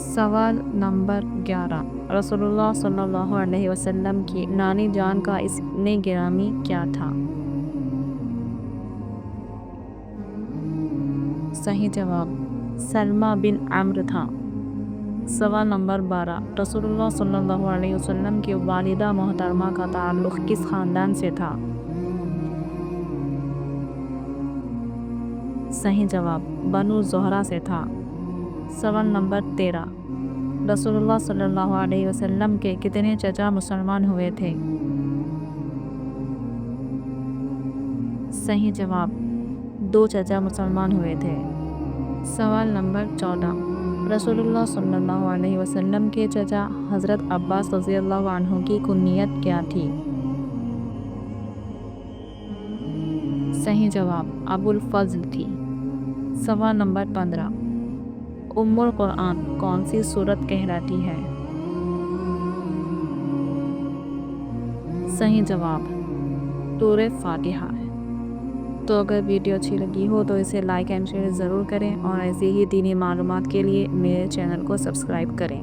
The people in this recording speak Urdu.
سوال نمبر 11، رسول اللہ صلی اللہ علیہ وسلم کی نانی جان کا اسم گرامی کیا تھا؟ صحیح جواب سلمہ بن عمرو تھا۔ سوال نمبر 12، رسول اللہ صلی اللہ علیہ وسلم کی والدہ محترمہ کا تعلق کس خاندان سے تھا؟ صحیح جواب بنو زہرہ سے تھا۔ سوال نمبر 13، رسول اللہ صلی اللہ علیہ وسلم کے کتنے چچا مسلمان ہوئے تھے؟ صحیح جواب 2 چچا مسلمان ہوئے تھے۔ سوال نمبر 14، رسول اللہ صلی اللہ علیہ وسلم کے چچا حضرت عباس رضی اللہ عنہ کی کنیت کیا تھی؟ صحیح جواب ابو الفضل تھی۔ سوال نمبر 15، ام القرآن کون سی سورت کہلاتی ہے؟ صحیح جواب سورہ فاتحہ ہے۔ تو اگر ویڈیو اچھی لگی ہو تو اسے لائک اینڈ شیئر ضرور کریں، اور ایسی ہی دینی معلومات کے لیے میرے چینل کو سبسکرائب کریں۔